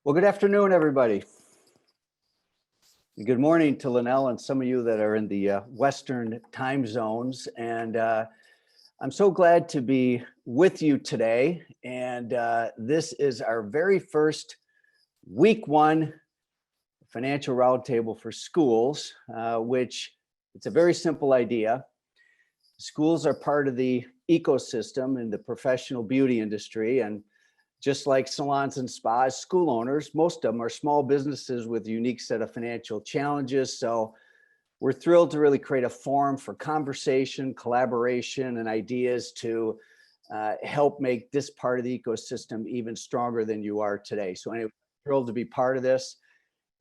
Well, good afternoon, everybody. Good morning to Lynelle and some of you that are in the Western time zones. And I'm so glad to be with you today. And this is our very first week one financial roundtable for schools, which it's a very simple idea. Schools are part of the ecosystem in the professional beauty industry. And just like salons and spas, school owners, most of them are small businesses with a unique set of financial challenges. So we're thrilled to really create a forum for conversation, collaboration, and ideas to help make this part of the ecosystem even stronger than you are today. So anyway, thrilled to be part of this.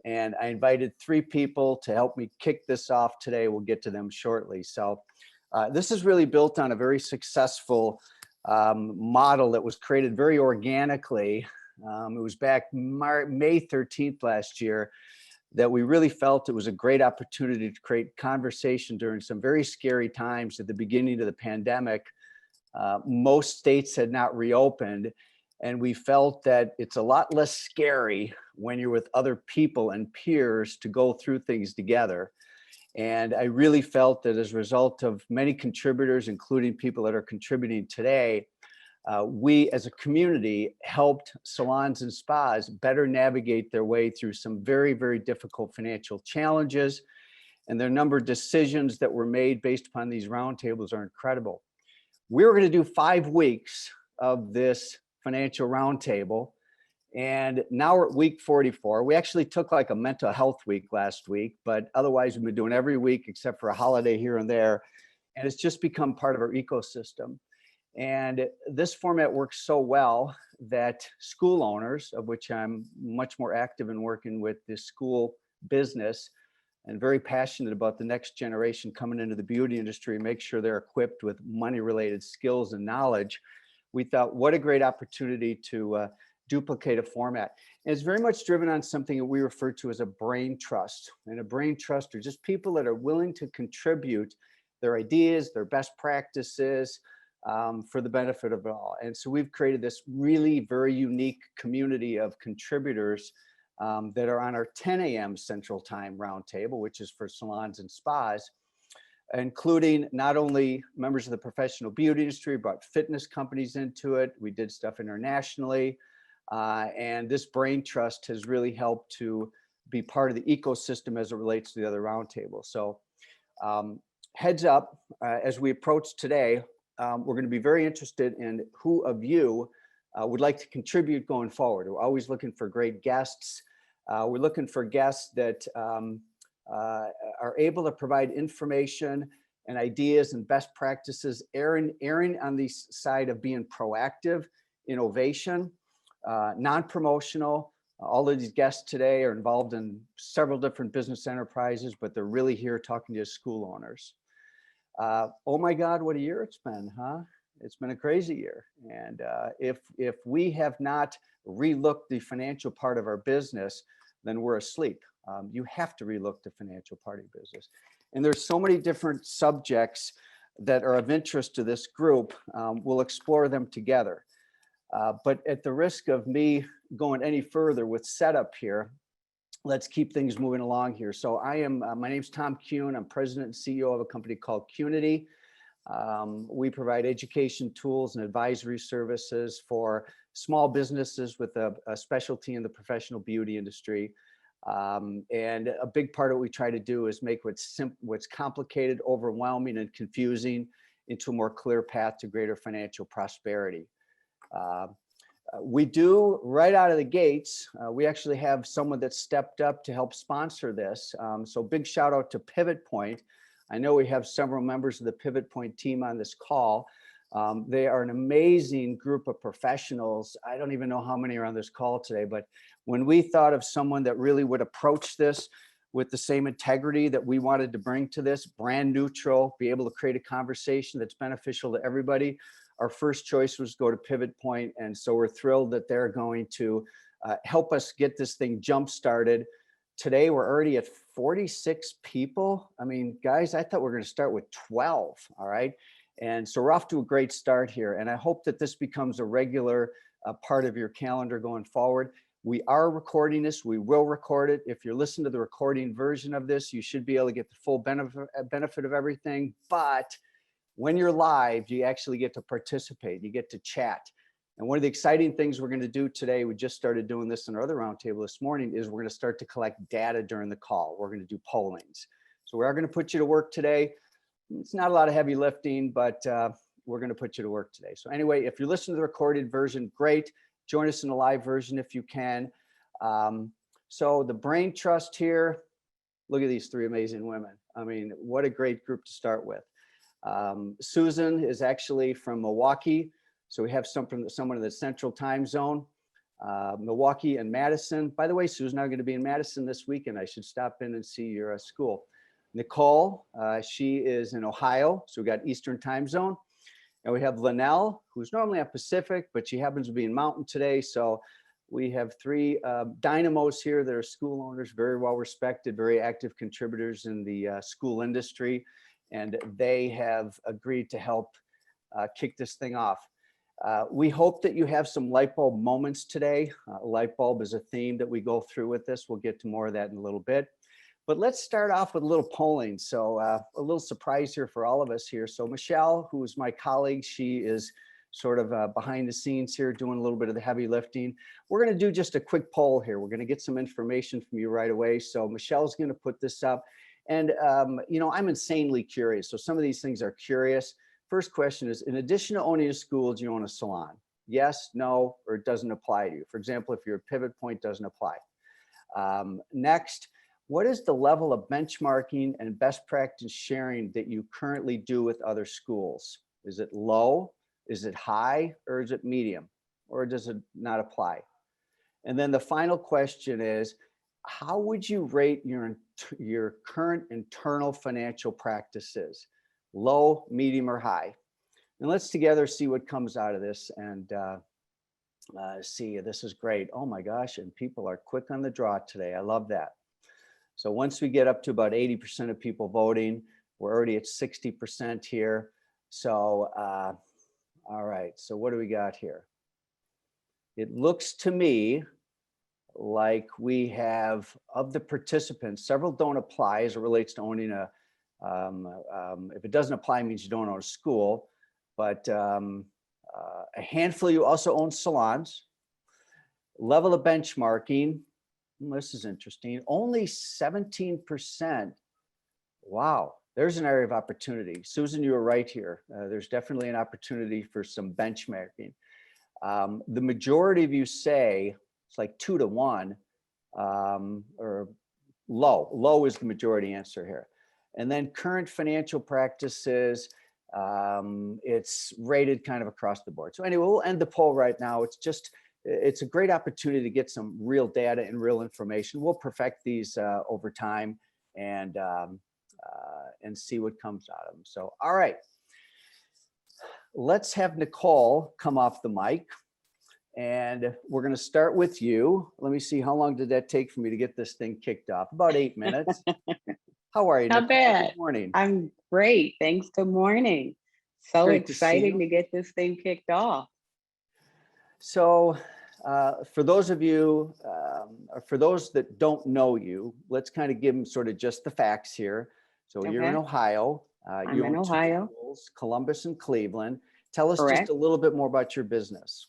And I invited 3 people to help me kick this off today. We'll get to them shortly. So this is really built on a very successful model that was created very organically. It was back May 13th last year that we really felt it was a great opportunity to create conversation during some very scary times at the beginning of the pandemic. Most states had not reopened, and we felt that it's a lot less scary when you're with other people and peers to go through things together. And I really felt that as a result of many contributors, including people that are contributing today, we as a community helped salons and spas better navigate their way through some very, very difficult financial challenges. And the number of decisions that were made based upon these roundtables are incredible. We were going to do 5 weeks of this financial roundtable. And now we're at week 44. We actually took like a mental health week last week, but otherwise we've been doing every week except for a holiday here and there. And it's just become part of our ecosystem. And this format works so well that school owners, of which I'm much more active in working with the school business and very passionate about the next generation coming into the beauty industry, make sure they're equipped with money-related skills and knowledge. We thought, what a great opportunity to duplicate a format. And it's very much driven on something that we refer to as a brain trust. And a brain trust are just people that are willing to contribute their ideas, their best practices for the benefit of all. And so we've created this really very unique community of contributors that are on our 10 a.m. Central Time roundtable, which is for salons and spas, including not only members of the professional beauty industry, but fitness companies into it. We did stuff internationally. And this brain trust has really helped to be part of the ecosystem as it relates to the other roundtables. So heads up, as we approach today, we're going to be very interested in who of you would like to contribute going forward. We're always looking for great guests. We're looking for guests that are able to provide information and ideas and best practices, erring on the side of being proactive, innovation, non-promotional. All of these guests today are involved in several different business enterprises, but they're really here talking to school owners. Oh my God, what a year it's been, huh? It's been a crazy year. And if we have not relooked the financial part of our business, then we're asleep. You have to relook the financial part of your business. And there's so many different subjects that are of interest to this group. We'll explore them together. But at the risk of me going any further with setup here, let's keep things moving along here. So my name's Tom Kuhn. I'm president and CEO of a company called Qnity. We provide education tools and advisory services for small businesses with a specialty in the professional beauty industry. And a big part of what we try to do is make what's complicated, overwhelming, and confusing into a more clear path to greater financial prosperity. We do right out of the gates. We actually have someone that stepped up to help sponsor this. So big shout out to Pivot Point. I know we have several members of the Pivot Point team on this call. They are an amazing group of professionals. I don't even know how many are on this call today, but when we thought of someone that really would approach this with the same integrity that we wanted to bring to this, brand neutral, be able to create a conversation that's beneficial to everybody, our first choice was go to Pivot Point. And so we're thrilled that they're going to help us get this thing jump started. Today, we're already at 46 people. I mean, guys, I thought we were going to start with 12. All right. And so we're off to a great start here. And I hope that this becomes a regular part of your calendar going forward. We are recording this. We will record it. If you're listening to the recording version of this, you should be able to get the full benefit of everything. But when you're live, you actually get to participate. You get to chat. And one of the exciting things we're going to do today, we just started doing this in our other roundtable this morning, is we're going to start to collect data during the call. We're going to do pollings. So we are going to put you to work today. It's not a lot of heavy lifting, but we're going to put you to work today. So anyway, if you're listening to the recorded version, great. Join us in the live version if you can. So the Brain Trust here, look at these three amazing women. I mean, what a great group to start with. Susan is actually from Milwaukee. So we have someone in the central time zone, Milwaukee and Madison. By the way, Susan, I'm going to be in Madison this weekend. I should stop in and see your school. Nicole, she is in Ohio. So we got Eastern time zone. And we have Lynelle, who's normally at Pacific, but she happens to be in Mountain today. So we have three dynamos here that are school owners, very well respected, very active contributors in the school industry. And they have agreed to help kick this thing off. We hope that you have some light bulb moments today. Light bulb is a theme that we go through with this. We'll get to more of that in a little bit. But let's start off with a little polling. So a little surprise here for all of us here. So Michelle, who is my colleague, she is sort of behind the scenes here doing a little bit of the heavy lifting. We're going to do just a quick poll here. We're going to get some information from you right away. So Michelle's going to put this up. And, you know, I'm insanely curious. So some of these things are curious. First question is, in addition to owning a school, do you own a salon? Yes, no, or it doesn't apply to you. For example, if you're a pivot point, doesn't apply. Next, what is the level of benchmarking and best practice sharing that you currently do with other schools? Is it low? Is it high? Or is it medium? Or does it not apply? And then the final question is, how would you rate your current internal financial practices? Low, medium, or high? And let's together see what comes out of this and see. This is great. Oh my gosh, and people are quick on the draw today. I love that. So once we get up to about 80% of people voting, we're already at 60% here. So, all right, so what do we got here? It looks to me like we have, of the participants, several don't apply as it relates to owning a, if it doesn't apply, it means you don't own a school, but a handful of you also own salons. Level of benchmarking, this is interesting, only 17%. Wow, there's an area of opportunity. Susan, you were right here. There's definitely an opportunity for some benchmarking. The majority of you say it's like 2 to 1, or low. Low is the majority answer here. And then current financial practices, it's rated kind of across the board. So anyway, we'll end the poll right now. It's a great opportunity to get some real data and real information. We'll perfect these over time and see what comes out of them. So, all right, let's have Nicole come off the mic. And we're going to start with you. Let me see, how long did that take for me to get this thing kicked off? About 8 minutes. How are you, Not Nicole? bad. Good morning. I'm great. Thanks. Good morning. So Great to see exciting you. to get this thing kicked off. So for those of you, for those that don't know you, let's kind of give them sort of just the facts here. So you're in Okay. Ohio. I'm You in own 2 Ohio. schools, Columbus and Cleveland. Tell us Correct. just a little bit more about your business.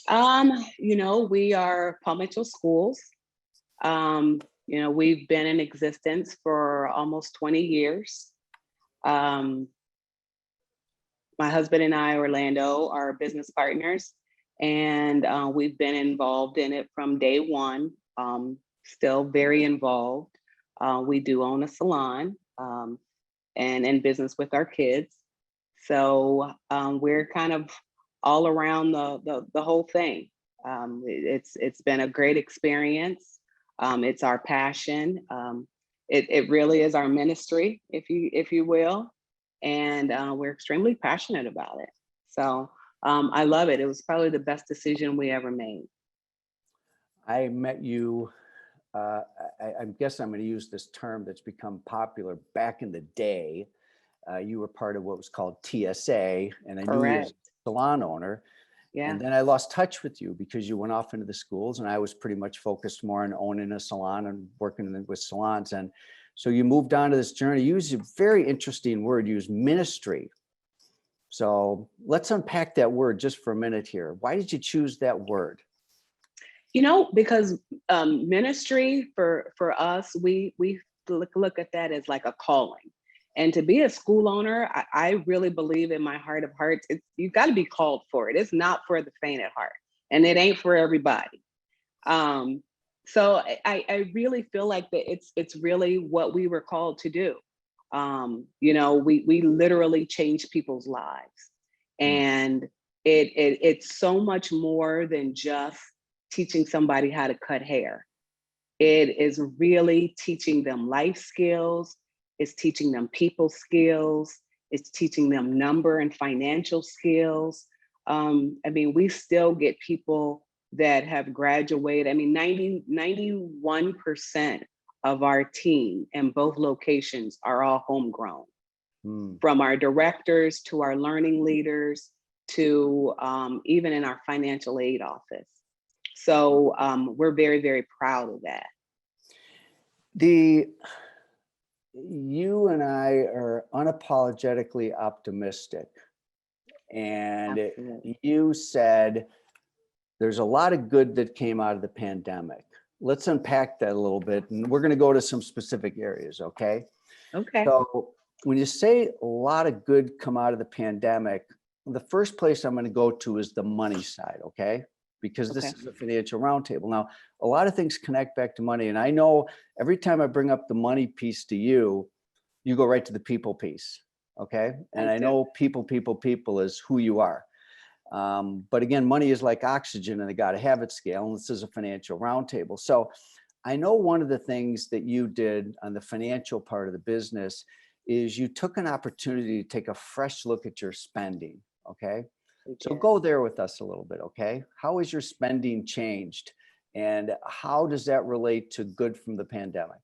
You know, we are Palmetto Schools. You know, we've been in existence for almost 20 years. My husband and I, Orlando, are business partners, and we've been involved in it from day one, still very involved. We do own a salon and in business with our kids. So we're kind of all around the whole thing. It's been a great experience. It's our passion. It really is our ministry, if you will, and we're extremely passionate about it. So I love it. It was probably the best decision we ever made. I met you, I guess I'm going to use this term that's become popular back in the day. You were part of what was called TSA, and I knew you as a salon owner. Yeah. And then I lost touch with you because you went off into the schools, and I was pretty much focused more on owning a salon and working with salons. And so you moved on to this journey. You used a very interesting word, you used ministry. So let's unpack that word just for a minute here. Why did you choose that word? Because ministry for us, we look at that as like a calling. And to be a school owner, I really believe in my heart of hearts, you've got to be called for it. It's not for the faint at heart, and it ain't for everybody. So I really feel like that it's really what we were called to do. We literally change people's lives, and it's so much more than just teaching somebody how to cut hair. It is really teaching them life skills. It's teaching them people skills. It's teaching them number and financial skills. We still get people that have graduated. 91% of our team in both locations are all homegrown, from our directors to our learning leaders to even in our financial aid office. So we're very, very proud of that. You and I are unapologetically optimistic. And you said there's a lot of good that came out of the pandemic. Let's unpack that a little bit, and we're going to go to some specific areas, okay? Okay. So when you say a lot of good come out of the pandemic, the first place I'm going to go to is the money side, okay? Because this is a financial roundtable. Now, a lot of things connect back to money. And I know every time I bring up the money piece to you, you go right to the people piece, okay? And I know people is who you are. But again, money is like oxygen, and they got to have it scale. And this is a financial roundtable. So I know one of the things that you did on the financial part of the business is you took an opportunity to take a fresh look at your spending, okay? So go there with us a little bit, okay? How has your spending changed, and how does that relate to good from the pandemic?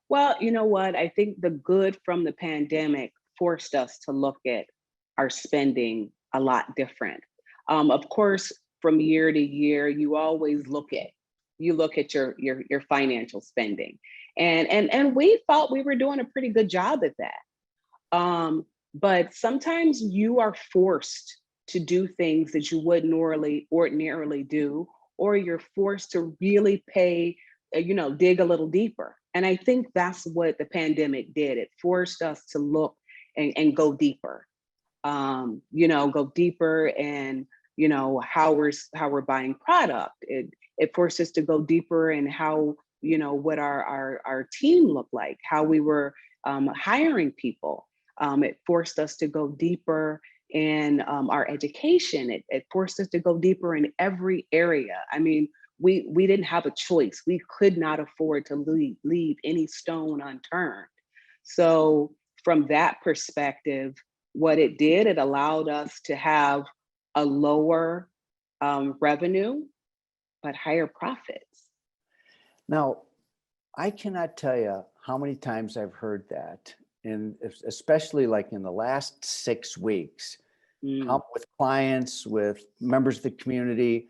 Well, you know what? I think the good from the pandemic forced us to look at our spending a lot different. Of course, from year to year, you always look at your financial spending, and we thought we were doing a pretty good job at that. But sometimes you are forced to do things that you wouldn't ordinarily do, or you're forced to really dig a little deeper. And I think that's what the pandemic did. It forced us to look and go deeper, go deeper and, how we're buying product. It forced us to go deeper in how, what our team looked like, how we were hiring people. It forced us to go deeper in our education. It forced us to go deeper in every area. We didn't have a choice. We could not afford to leave any stone unturned. So from that perspective, what it did, it allowed us to have a lower revenue, but higher profits. Now, I cannot tell you how many times I've heard that, and especially like in the last 6 weeks, with clients, with members of the community,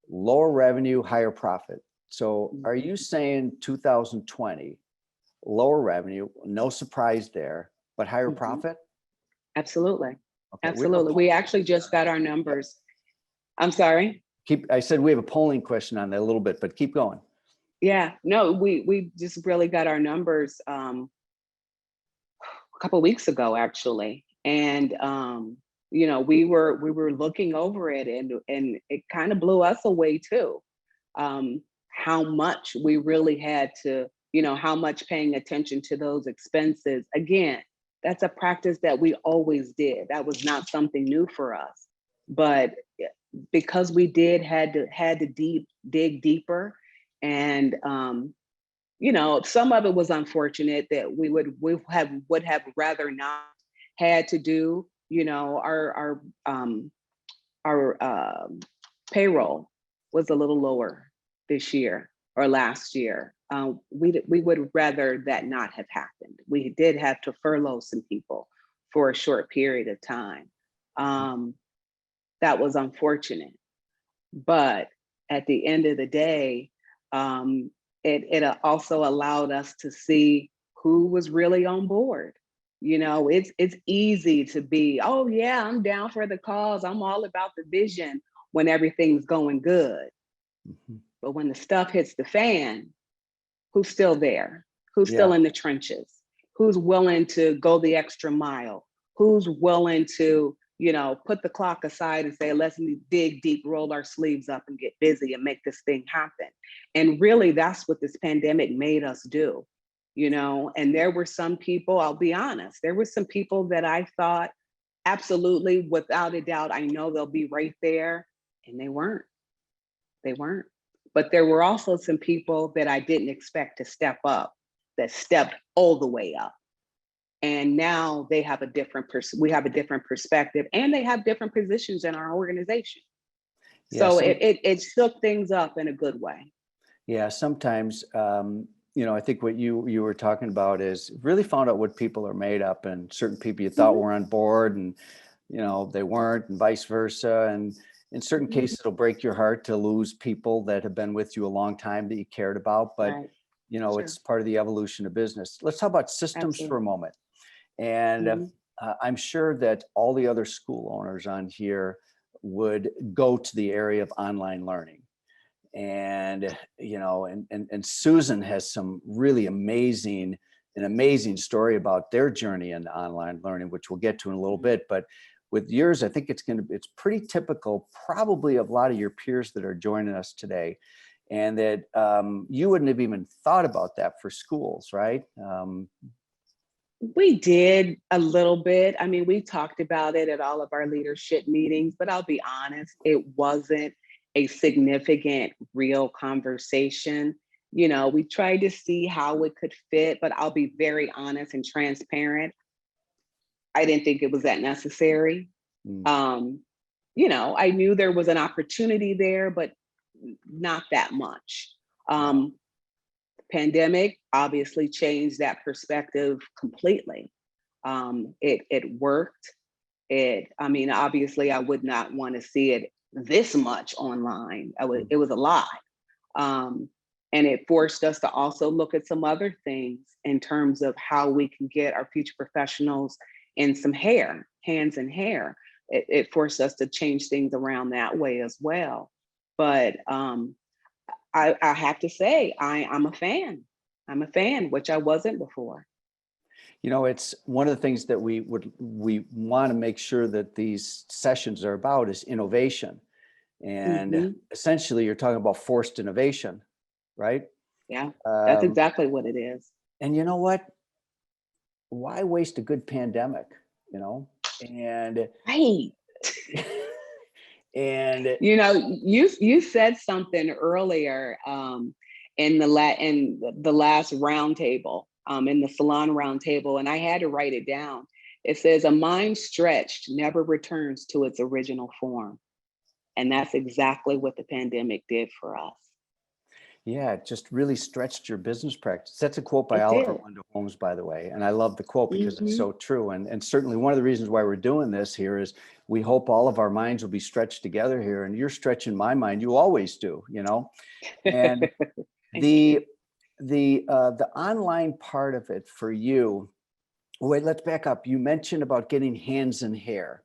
lower revenue, higher profit. So are you saying 2020, lower revenue, no surprise there, but higher profit? Absolutely. Okay, absolutely. We actually just got our numbers. I'm sorry? I said we have a polling question on that a little bit, but keep going. Yeah, no, we just really got our numbers a couple of weeks ago, actually. And we were looking over it, and it kind of blew us away too. How much we really had to, how much paying attention to those expenses. Again, that's a practice that we always did. That was not something new for us. But because we had to dig deeper, and some of it was unfortunate that we would have rather not had to do. Our payroll was a little lower this year or last year. We would rather that not have happened. We did have to furlough some people for a short period of time. that was unfortunate. But at the end of the day, it also allowed us to see who was really on board. You know, it's easy to be, oh yeah, I'm down for the cause. I'm all about the vision when everything's going good. Mhm. But when the stuff hits the fan, who's still there? Who's Yeah. still in the trenches? Who's willing to go the extra mile? Who's willing to, you know, put the clock aside and say, let's dig deep, roll our sleeves up and get busy and make this thing happen. And really, that's what this pandemic made us do, you know. And there were some people, I'll be honest, there were some people that I thought, absolutely, without a doubt, I know they'll be right there. And they weren't. They weren't. But there were also some people that I didn't expect to step up, that stepped all the way up. And now they have a different we have a different perspective, and they have different positions in our organization. Yeah. So it shook things up in a good way. Yeah. Sometimes, you know, I think what you were talking about is really found out what people are made up, and certain people you thought were on board and, you know, they weren't, and vice versa. And in certain cases, it'll break your heart to lose people that have been with you a long time that you cared about. But, Right. you know, Sure. it's part of the evolution of business. Let's talk about systems for a Absolutely. moment. And Mhm. I'm sure that all the other school owners on here would go to the area of online learning. And, you know, and Susan has some really an amazing story about their journey in online learning, which we'll get to in a little bit. But with yours, I think it's pretty typical, probably, of a lot of your peers that are joining us today. And that you wouldn't have even thought about that for schools, right? We did a little bit. I mean, we talked about it at all of our leadership meetings, but I'll be honest, it wasn't a significant, real conversation. You know, we tried to see how it could fit, but I'll be very honest and transparent. I didn't think it was that necessary. Mm. Um, you know, I knew there was an opportunity there, but not that much. Yeah. Pandemic obviously changed that perspective completely. It worked. I mean, obviously, I would not want to see it this much online. It was a lot. Um, and it forced us to also look at some other things in terms of how we can get our future professionals in some hands and hair. It forced us to change things around that way as well. But I have to say, I'm a fan. I'm a fan, which I wasn't before. You know, it's one of the things that we want to make sure that these sessions are about is innovation. And Hmm. essentially, you're talking about forced innovation, right? Yeah, that's Um, exactly what it is. and you know what? Why waste a good pandemic? You know, and Right. and You know, you said something earlier in the last roundtable, in the Salon roundtable, and I had to write it down. It says, "A mind stretched never returns to its original form," and that's exactly what the pandemic did for us. yeah, it just really stretched your business practice. That's a quote by It Oliver did. Wendell Holmes, by the way. And I love the quote because it's Hmm. so true. And certainly one of the reasons why we're doing this here is we hope all of our minds will be stretched together here. And you're stretching my mind. You always do, you know. And Thank you. the online part of it for you. Wait, let's back up. You mentioned about getting hands in hair,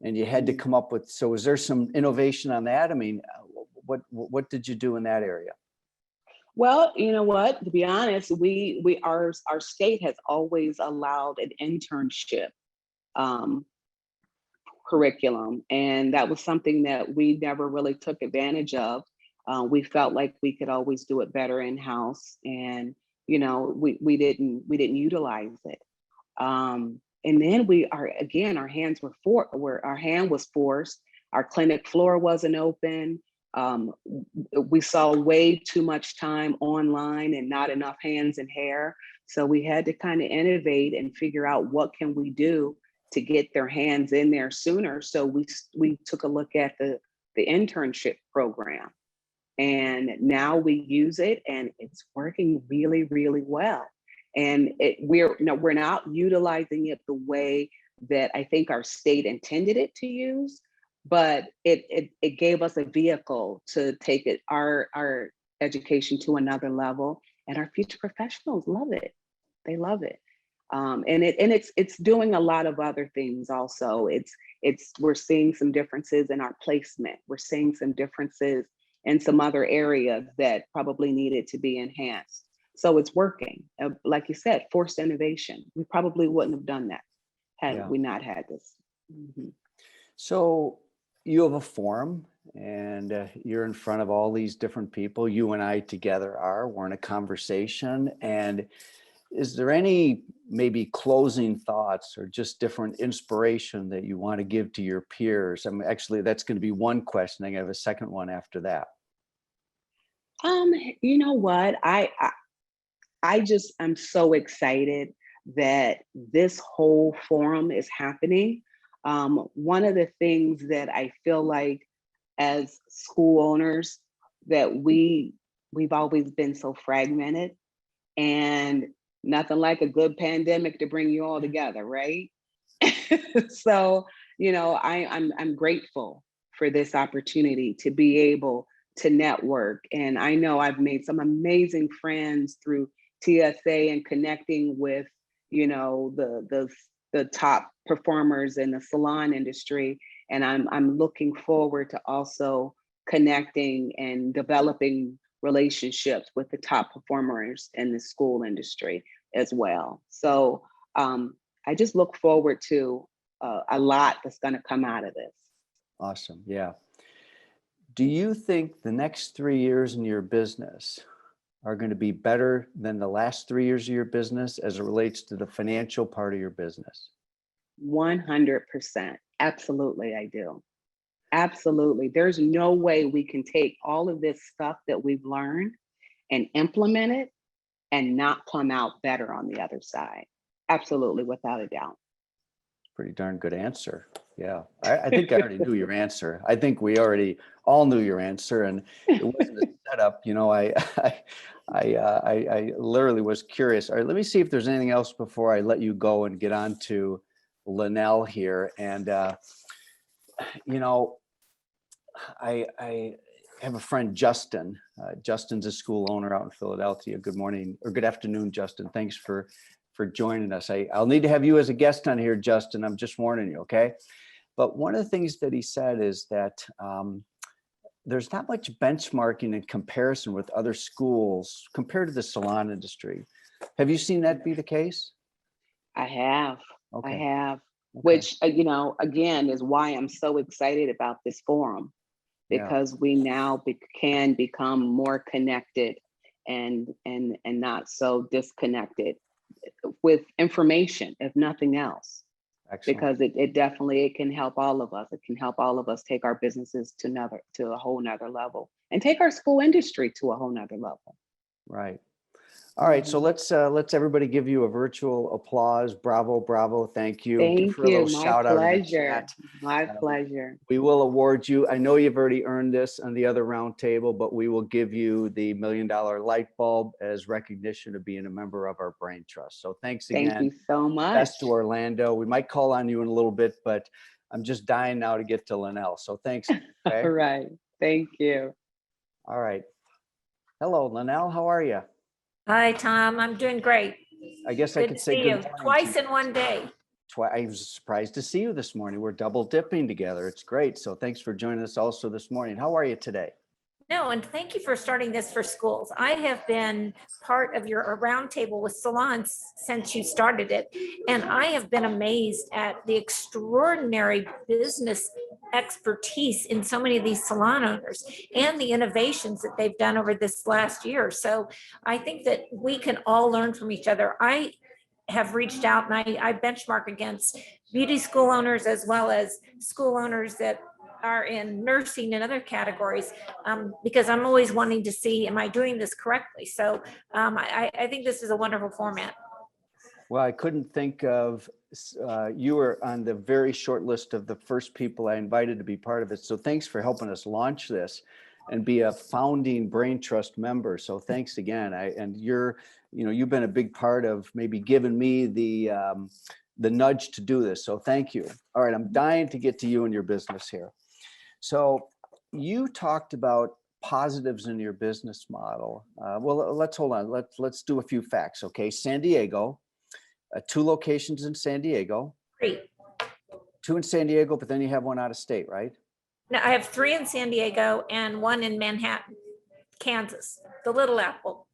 and you had to Mm. come up with. So, is there some innovation on that? I mean, what did you do in that area? Well, you know what? To be honest, our state has always allowed an internship um, curriculum, and that was something that we never really took advantage of. We felt like we could always do it better in house, and you know, we didn't utilize it. And then our hands were our hand was forced. Our clinic floor wasn't open. We saw way too much time online and not enough hands and hair. So we had to kind of innovate and figure out what can we do to get their hands in there sooner. So we took a look at the internship program, and now we use it, and it's working really, really well. And we're not utilizing it the way that I think our state intended it to use, but it gave us a vehicle to take it our education to another level, and our future professionals love it. They love it. It's doing a lot of other things also. We're seeing some differences in our placement. We're seeing some differences in some other areas that probably needed to be enhanced. So it's working. Like you said, forced innovation. We probably wouldn't have done that had we not had this. Mhm. So you have a forum, and you're in front of all these different people. You and I together we're in a conversation. And is there any maybe closing thoughts or just different inspiration that you want to give to your peers? I mean, actually, that's going to be one question. I have a second one after that. You know what? I'm so excited that this whole forum is happening. One of the things that I feel like as school owners that we've always been so fragmented, and nothing like a good pandemic to bring you all together, right? So, I'm grateful for this opportunity to be able to network. And I know I've made some amazing friends through TSA and connecting with, the top performers in the salon industry. And I'm looking forward to also connecting and developing relationships with the top performers in the school industry as well. So I just look forward to a lot that's going to come out of this. Awesome. Yeah. Do you think the next 3 years in your business are going to be better than the last 3 years of your business as it relates to the financial part of your business? 100%. Absolutely, I do. Absolutely. There's no way we can take all of this stuff that we've learned and implement it and not come out better on the other side. Absolutely, without a doubt. Pretty darn good answer. Yeah, I think I already knew your answer. I think we already all knew your answer, and it wasn't a setup. I literally was curious. All right, let me see if there's anything else before I let you go and get on to Lynelle here. And I have a friend, Justin. Justin's a school owner out in Philadelphia. Good morning or good afternoon, Justin. Thanks for joining us. I'll need to have you as a guest on here, Justin. I'm just warning you, okay? But one of the things that he said is that there's not much benchmarking and comparison with other schools compared to the salon industry. Have you seen that be the case? I have. Okay. I have. Okay. Which, again, is why I'm so excited about this forum, because we now can become more connected and not so disconnected with information, if nothing else. Excellent. Because it definitely can help all of us. It can help all of us take our businesses to a whole nother level, and take our school industry to a whole nother level. Right. All right. So let's everybody give you a virtual applause. Bravo, bravo. Thank you. Thank Give her a you. little My shout out in the pleasure. chat. My pleasure. We will award you. I know you've already earned this on the other roundtable, but we will give you the $1 million light bulb as recognition of being a member of our brain trust. So thanks again. Thank you so much. Best to Orlando. We might call on you in a little bit, but I'm just dying now to get to Lynelle. So thanks. Okay? All right. Thank you. All right. Hello, Lynelle. How are you? Hi, Tom. I'm doing great. I guess Good I could to say see good you morning twice to you. in one day. I was surprised to see you this morning. We're double dipping together. It's great. So thanks for joining us also this morning. How are you today? No, and thank you for starting this for schools. I have been part of your roundtable with Salon since you started it, and I have been amazed at the extraordinary business expertise in so many of these salon owners and the innovations that they've done over this last year. So I think that we can all learn from each other. I have reached out and I benchmark against beauty school owners as well as school owners that are in nursing and other categories, because I'm always wanting to see, am I doing this correctly? So I think this is a wonderful format. Well, I couldn't think of, you were on the very short list of the first people I invited to be part of it. So thanks for helping us launch this and be a founding Brain Trust member. So thanks again. You've been a big part of maybe giving me the nudge to do this. So thank you. All right, I'm dying to get to you and your business here. So you talked about positives in your business model. Well, let's hold on. Let's do a few facts. Okay. San Diego, 2 locations in San Diego, Great. 2 in San Diego, but then you have 1 out of state, right? Now I have 3 in San Diego and 1 in Manhattan, Kansas, the Little Apple.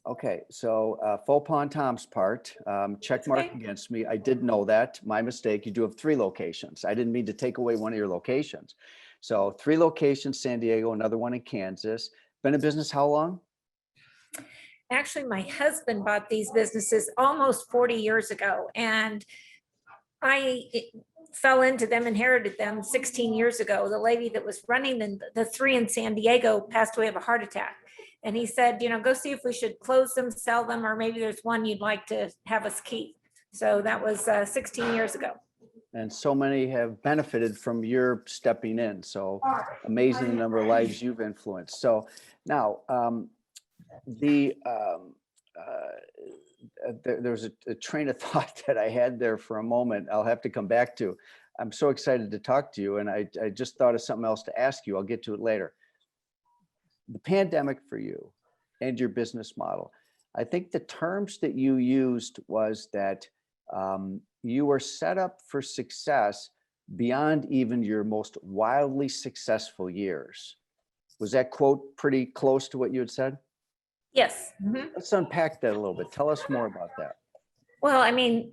Okay. So faux pas on Tom's part, check mark okay. against me. I did know that. My mistake. You do have 3 locations. I didn't mean to take away one of your locations. So 3 locations, San Diego, another 1 in Kansas. Been in business how long? Actually, my husband bought these businesses almost 40 years ago, and I fell into them, inherited them 16 years ago. The lady that was running the 3 in San Diego passed away of a heart attack. And he said, go see if we should close them, sell them, or maybe there's one you'd like to have us keep. So that was 16 years ago. And so many have benefited from your stepping in. So amazing the number of lives you've influenced. So now there's a train of thought that I had there for a moment. I'll have to come back to. I'm so excited to talk to you. And I just thought of something else to ask you. I'll get to it later. The pandemic for you and your business model. I think the terms that you used was that you were set up for success beyond even your most wildly successful years. Was that quote pretty close to what you had said? Yes. Mm-hmm. Let's unpack that a little bit. Tell us more about that. Well, I mean,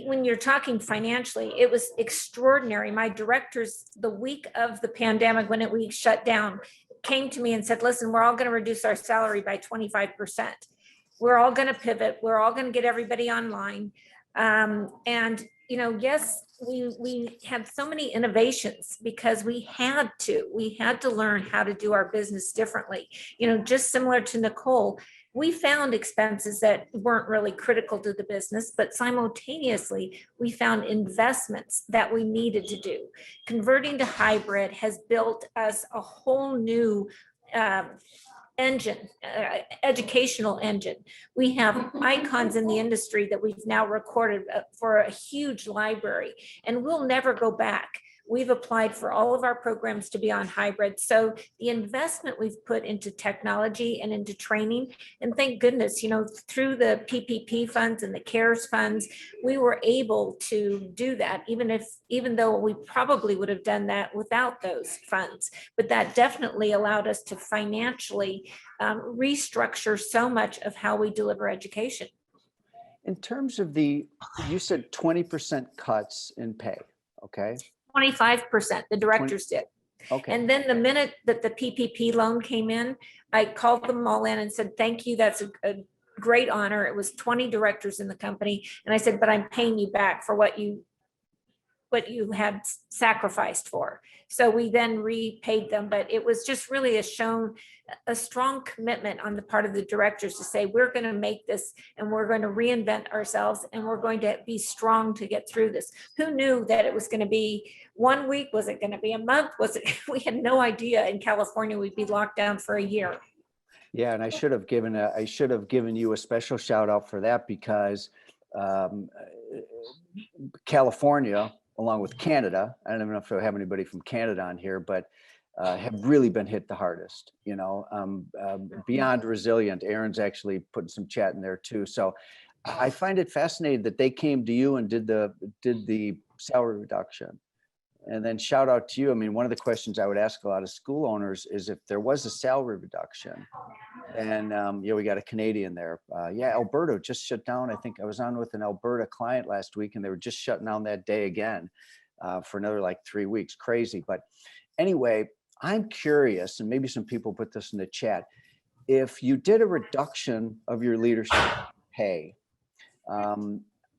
when you're talking financially, it was extraordinary. My directors, the week of the pandemic, when we shut down, came to me and said, listen, we're all going to reduce our salary by 25%. We're all going to pivot. We're all going to get everybody online. And, yes, we had so many innovations because we had to learn how to do our business differently. Just similar to Nicole, we found expenses that weren't really critical to the business, but simultaneously we found investments that we needed to do. Converting to hybrid has built us a whole new engine, educational engine. We have icons in the industry that we've now recorded for a huge library, and we'll never go back. We've applied for all of our programs to be on hybrid. So the investment we've put into technology and into training, and thank goodness, through the PPP funds and the CARES funds, we were able to do that, even though we probably would have done that without those funds. But that definitely allowed us to financially restructure so much of how we deliver education. In terms of you said 20% cuts in pay, okay? 25%, the directors did. Okay. And then the minute that the PPP loan came in, I called them all in and said, thank you. That's a great honor. It was 20 directors in the company. And I said, but I'm paying you back for what you had sacrificed for. So we then repaid them, but it was just really a strong commitment on the part of the directors to say, we're going to make this and we're going to reinvent ourselves and we're going to be strong to get through this. Who knew that it was going to be 1 week? Was it going to be a month? We had no idea in California we'd be locked down for a year. Yeah, and I should have given you a special shout out for that because California, along with Canada, I don't even know if I have anybody from Canada on here, but have really been hit the hardest, beyond resilient. Aaron's actually putting some chat in there too. So I find it fascinating that they came to you and did the salary reduction. And then shout out to you. I mean, one of the questions I would ask a lot of school owners is if there was a salary reduction, and we got a Canadian there. Alberta just shut down. I think I was on with an Alberta client last week and they were just shutting down that day again for another 3 weeks. Crazy. But anyway, I'm curious, and maybe some people put this in the chat. If you did a reduction of your leadership pay,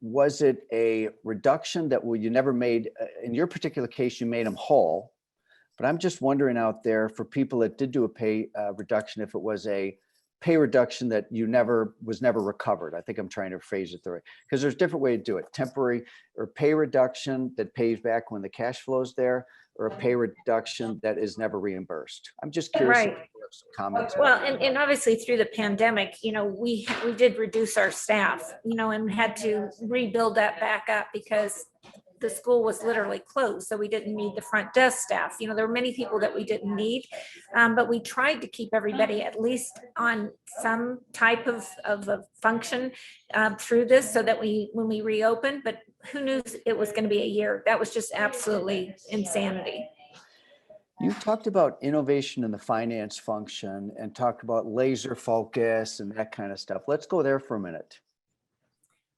was it a reduction that you never made? In your particular case, you made them whole. But I'm just wondering out there for people that did do a pay reduction, if it was a pay reduction that was never recovered. I think I'm trying to phrase it the right, because there's different way to do it. Temporary or pay reduction that pays back when the cash flow is there, or a pay reduction that is never reimbursed. I'm just curious. Right. If you have some comments. Well, and obviously through the pandemic, we did reduce our staff, and had to rebuild that back up because the school was literally closed, so we didn't need the front desk staff. You know, there were many people that we didn't need, but we tried to keep everybody at least on some type of a function through this, so that when we reopened, but who knew it was going to be a year? That was just absolutely insanity. You talked about innovation in the finance function and talked about laser focus and that kind of stuff. Let's go there for a minute.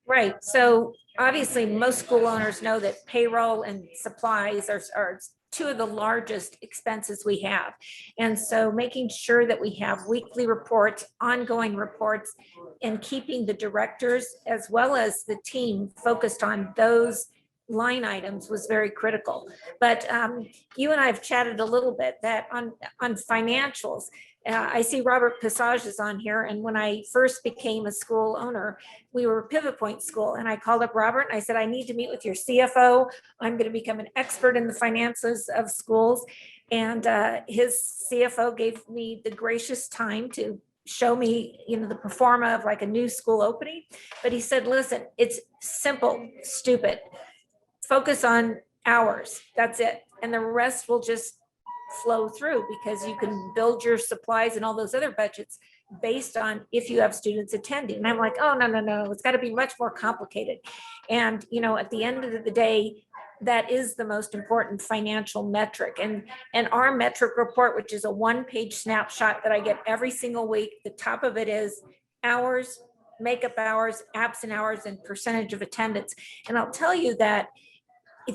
Right. So obviously, most school owners know that payroll and supplies are two of the largest expenses we have. And so making sure that we have weekly reports, ongoing reports, and keeping the directors as well as the team focused on those line items was very critical. But you and I have chatted a little bit that on financials, I see Robert Passage is on here. And when I first became a school owner, we were a pivot point school. And I called up Robert and I said, I need to meet with your CFO. I'm going to become an expert in the finances of schools. And his CFO gave me the gracious time to show me, you know, the pro forma of like a new school opening. But he said, listen, it's simple, stupid. Focus on hours. That's it. And the rest will just flow through, because you can build your supplies and all those other budgets based on if you have students attending. And I'm like, oh, no. It's got to be much more complicated. And, you know, at the end of the day, that is the most important financial metric. And our metric report, which is a one-page snapshot that I get every single week, the top of it is hours, makeup hours, absent hours, and percentage of attendance. And I'll tell you that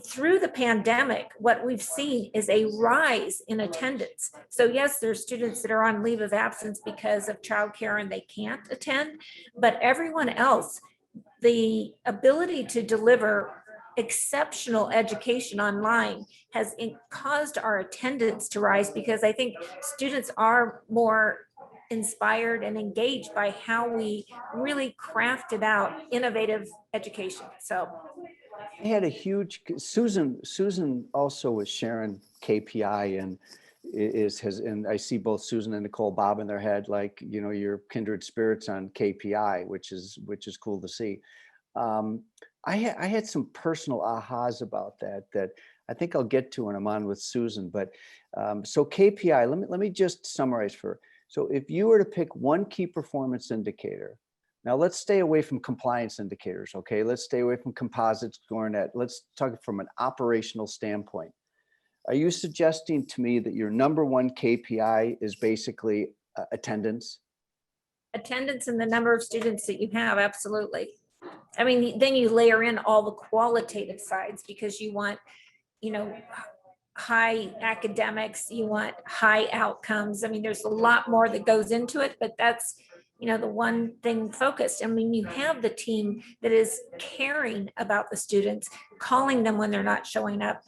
through the pandemic, what we've seen is a rise in attendance. So yes, there's students that are on leave of absence because of childcare and they can't attend, but everyone else, the ability to deliver exceptional education online has caused our attendance to rise, because I think students are more inspired and engaged by how we really crafted out innovative education. So I had a huge, Susan also was sharing KPI and and I see both Susan and Nicole bob in their head, like, you know, you're kindred spirits on KPI, which is cool to see. I had some personal ahas about that I think I'll get to when I'm on with Susan. But so KPI, let me just summarize so if you were to pick one key performance indicator. Now let's stay away from compliance indicators, okay? Let's stay away from composites, Gornet. Let's talk from an operational standpoint. Are you suggesting to me that your number one KPI is basically attendance? Attendance and the number of students that you have, absolutely. I mean, then you layer in all the qualitative sides, because you want, you know, high academics, you want high outcomes. I mean, there's a lot more that goes into it, but that's, you know, the one thing focused. I mean, you have the team that is caring about the students, calling them when they're not showing up.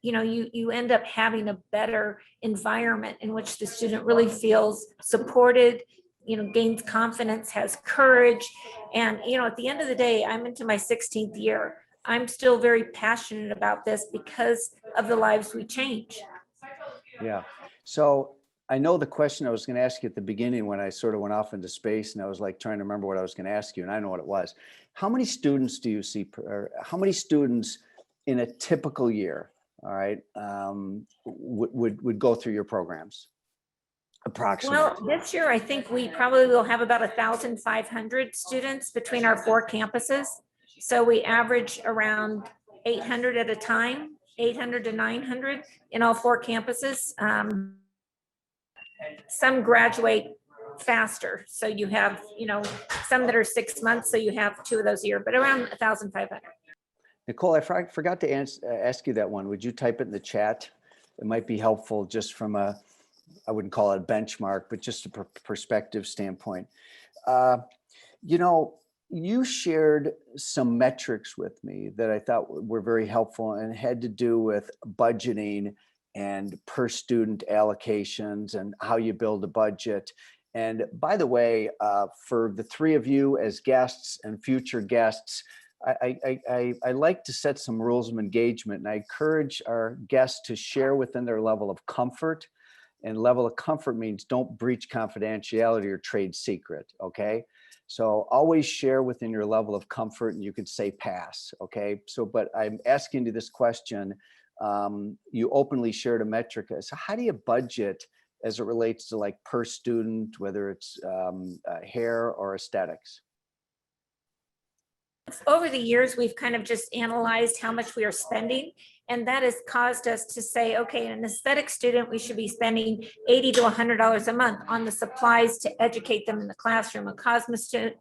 You know, you end up having a better environment in which the student really feels supported, you know, gains confidence, has courage. And, you know, at the end of the day, I'm into my 16th year. I'm still very passionate about this because of the lives we change. Yeah. So I know the question I was going to ask you at the beginning when I sort of went off into space, and I was like trying to remember what I was going to ask you, and I know what it was. How many students do you see, or how many students in a typical year, all right, would go through your programs? Approximately. Well, this year, I think we probably will have about 1,500 students between our 4 campuses. So we average around 800 at a time, 800 to 900 in all 4 campuses. Some graduate faster. So you have, you know, some that are 6 months. So you have 2 of those a year, but around 1,500. Nicole, I forgot to ask you that one. Would you type it in the chat? It might be helpful just from I wouldn't call it a benchmark, but just a perspective standpoint. You know, you shared some metrics with me that I thought were very helpful and had to do with budgeting and per student allocations and how you build a budget. And by the way, for the 3 of you as guests and future guests, I like to set some rules of engagement, and I encourage our guests to share within their level of comfort And level of comfort means don't breach confidentiality or trade secret, okay? So always share within your level of comfort, and you could say pass, okay? So, but I'm asking you this question. You openly shared a metric. So how do you budget as it relates to like per student, whether it's hair or aesthetics? Over the years, we've kind of just analyzed how much we are spending. And that has caused us to say, okay, an aesthetic student, we should be spending $80 to $100 a month on the supplies to educate them in the classroom. A cosmetologist student,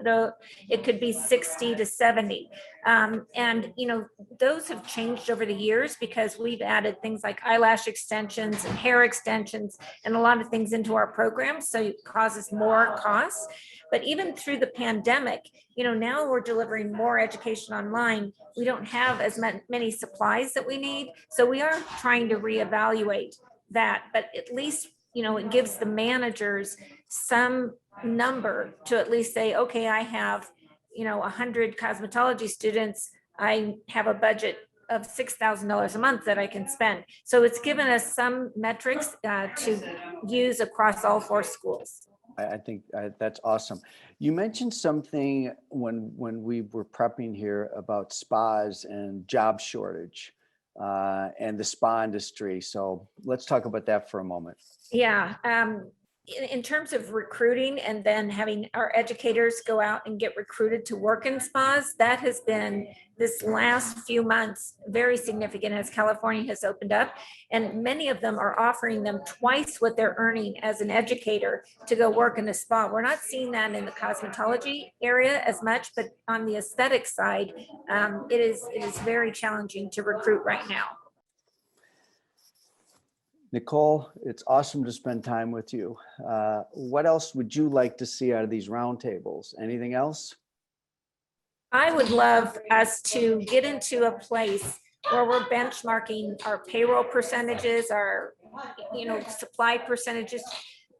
it could be 60 to 70. And, you know, those have changed over the years because we've added things like eyelash extensions and hair extensions and a lot of things into our program. So it causes more costs. But even through the pandemic, you know, now we're delivering more education online. We don't have as many supplies that we need. So we are trying to reevaluate that, but at least, you know, it gives the managers some number to at least say, okay, I have, you know, 100 cosmetology students. I have a budget of $6,000 a month that I can spend. So it's given us some metrics to use across all 4 schools. I think that's awesome. You mentioned something when we were prepping here about spas and job shortage and the spa industry. So let's talk about that for a moment. Yeah. In terms of recruiting and then having our educators go out and get recruited to work in spas, that has been this last few months very significant as California has opened up. And many of them are offering them twice what they're earning as an educator to go work in a spa. We're not seeing that in the cosmetology area as much, but on the aesthetic side, it is very challenging to recruit right now. Nicole, it's awesome to spend time with you. What else would you like to see out of these roundtables? Anything else? I would love us to get into a place where we're benchmarking our payroll percentages, our, you know, supply percentages,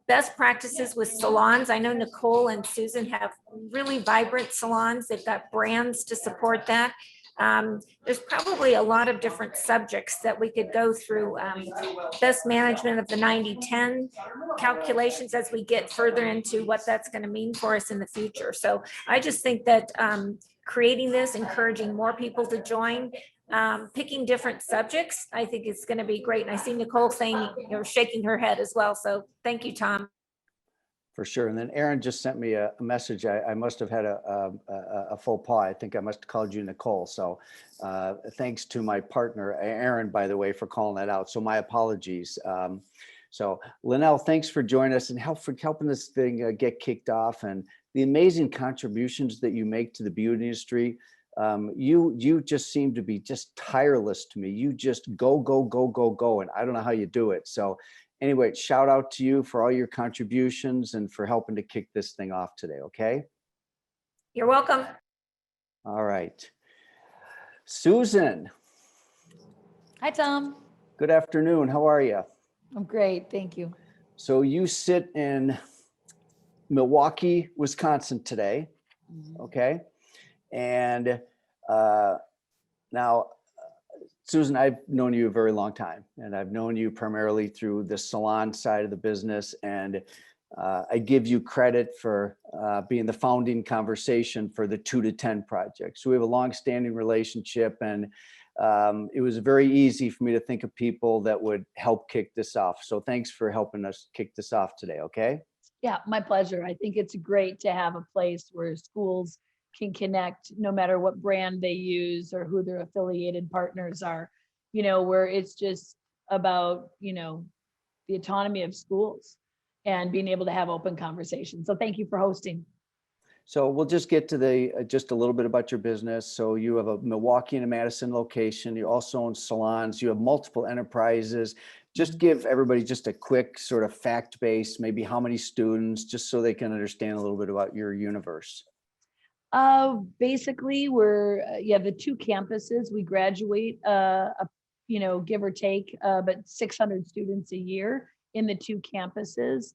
best practices with salons. I know Nicole and Susan have really vibrant salons. They've got brands to support that. There's probably a lot of different subjects that we could go through. Best management of the 90-10 calculations as we get further into what that's going to mean for us in the future. So I just think that creating this, encouraging more people to join, picking different subjects, I think it's going to be great. And I see Nicole saying, you know, shaking her head as well. So thank you, Tom. For sure. And then Aaron just sent me a message. I must have had a faux pas. I think I must have called you Nicole. So thanks to my partner, Aaron, by the way, for calling that out. So my apologies. So Lynelle, thanks for joining us and for helping this thing get kicked off, and the amazing contributions that you make to the beauty industry. You just seem to be just tireless to me. You just go, go, go, go, go. And I don't know how you do it. So anyway, shout out to you for all your contributions and for helping to kick this thing off today, okay? You're welcome. All right. Susan. Hi, Tom. Good afternoon. How are you? I'm great. Thank you. So you sit in Milwaukee, Wisconsin today, okay? And now, Susan, I've known you a very long time, and I've known you primarily through the salon side of the business. And I give you credit for being the founding conversation for the 2 to 10 project. So we have a long-standing relationship, and it was very easy for me to think of people that would help kick this off. So thanks for helping us kick this off today, okay? Yeah, my pleasure. I think it's great to have a place where schools can connect no matter what brand they use or who their affiliated partners are, you know, where it's just about, you know, the autonomy of schools and being able to have open conversations. So thank you for hosting. So we'll just get to just a little bit about your business. So you have a Milwaukee and a Madison location. You also own salons. You have multiple enterprises. Just give everybody just a quick sort of fact base, maybe how many students, just so they can understand a little bit about your universe. Basically, you have the 2 campuses. We graduate, you know, give or take, but 600 students a year in the 2 campuses.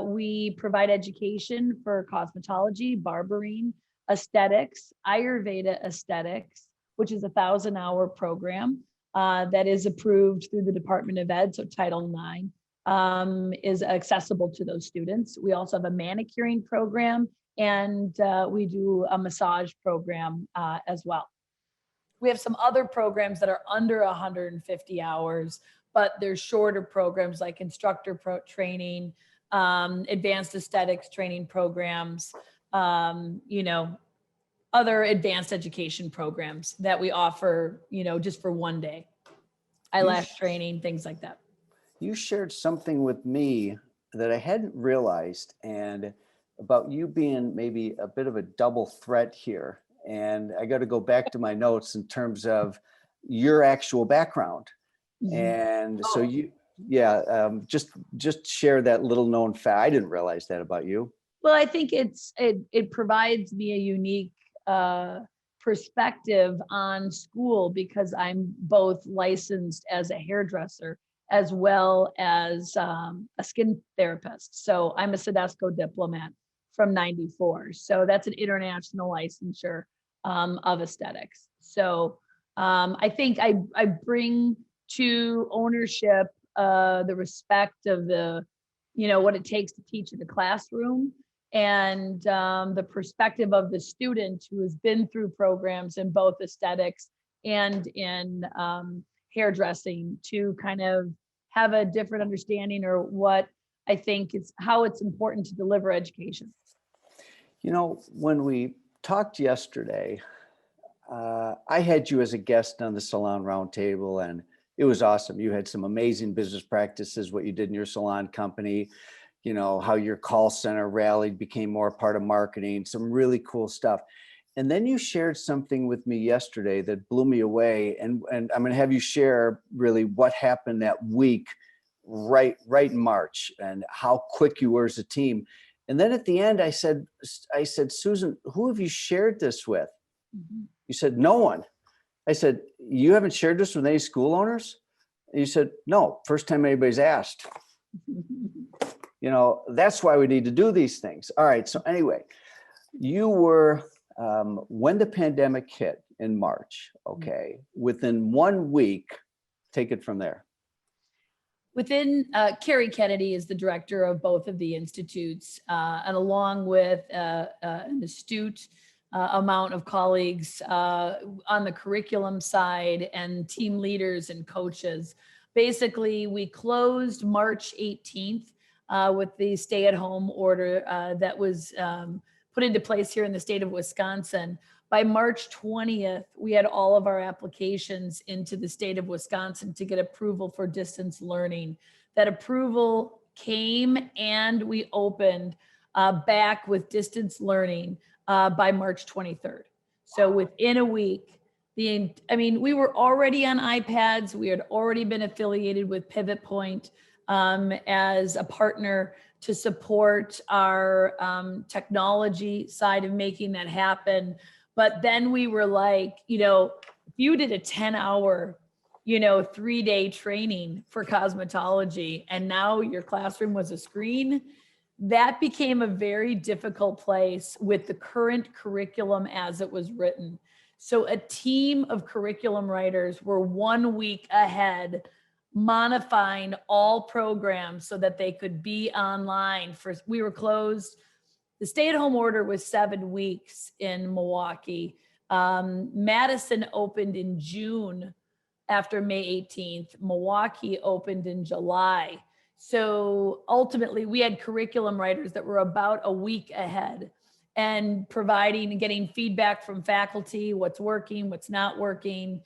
We provide education for cosmetology, barbering, aesthetics, Ayurveda aesthetics, which is a 1,000-hour program that is approved through the Department of Ed, so Title IX. is accessible to those students. We also have a manicuring program, and we do a massage program as well. We have some other programs that are under 150 hours, but they're shorter programs like instructor training, advanced aesthetics training programs, other advanced education programs that we offer, just for one day. Eyelash training, things like that. You shared something with me that I hadn't realized, and about you being maybe a bit of a double threat here. And I got to go back to my notes in terms of your actual background. Mhm. And so just share that little known fact. I didn't realize that about you. Well, I think it provides me a unique perspective on school, because I'm both licensed as a hairdresser as well as a skin therapist. So I'm a Sedesco diplomat from '94. So that's an international licensure of aesthetics. So I think I bring to ownership the respect of what it takes to teach in the classroom, and the perspective of the student who has been through programs in both aesthetics and in hairdressing, to kind of have a different understanding, or what I think is how it's important to deliver education. When we talked yesterday, I had you as a guest on the Salon Roundtable, and it was awesome. You had some amazing business practices, what you did in your salon company, how your call center rallied, became more part of marketing, some really cool stuff. And then you shared something with me yesterday that blew me away. And I'm going to have you share really what happened that week, right in March, and how quick you were as a team. And then at the end, I said, Susan, who have you shared this with? Mhm. You said, no one. I said, you haven't shared this with any school owners? And you said, no, first time anybody's asked. That's why we need to do these things. All right. So anyway, you were, when the pandemic hit in March, okay, within 1 week, take it from there. Within Carrie Qnity is the director of both of the institutes, and along with an astute amount of colleagues on the curriculum side and team leaders and coaches. Basically, we closed March 18th with the stay-at-home order that was put into place here in the state of Wisconsin. By March 20th, we had all of our applications into the state of Wisconsin to get approval for distance learning. That approval came, and we opened back with distance learning by March 23rd. So within a week, we were already on iPads. We had already been affiliated with Pivot Point as a partner to support our technology side of making that happen. But then we were like, if you did a 10-hour, 3-day training for cosmetology, and now your classroom was a screen, that became a very difficult place with the current curriculum as it was written. So a team of curriculum writers were 1 week ahead, modifying all programs so that they could be online. We were closed. The stay-at-home order was 7 weeks in Milwaukee. Madison opened in June after May 18th. Milwaukee opened in July. So ultimately, we had curriculum writers that were about a week ahead, and providing and getting feedback from faculty, what's working, what's not working,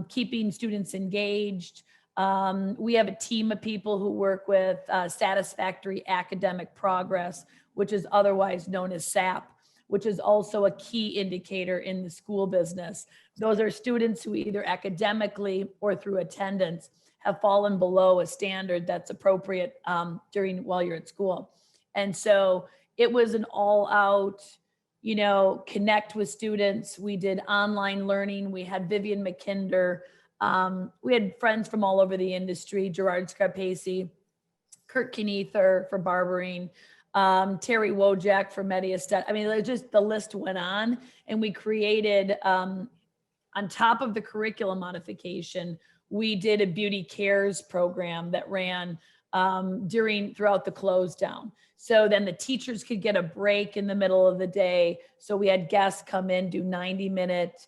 keeping students engaged. We have a team of people who work with satisfactory academic progress, which is otherwise known as SAP, which is also a key indicator in the school business. Those are students who either academically or through attendance have fallen below a standard that's appropriate while you're at school. And so it was an all out, connect with students. We did online learning. We had Vivian McKinder. We had friends from all over the industry, Gerard Scarpese, Kurt Knether for barbering, Terry Wojak for Mediestet. Just the list went on, and we created, on top of the curriculum modification, we did a beauty cares program that ran throughout the close down. So then the teachers could get a break in the middle of the day. So we had guests come in, do 90-minute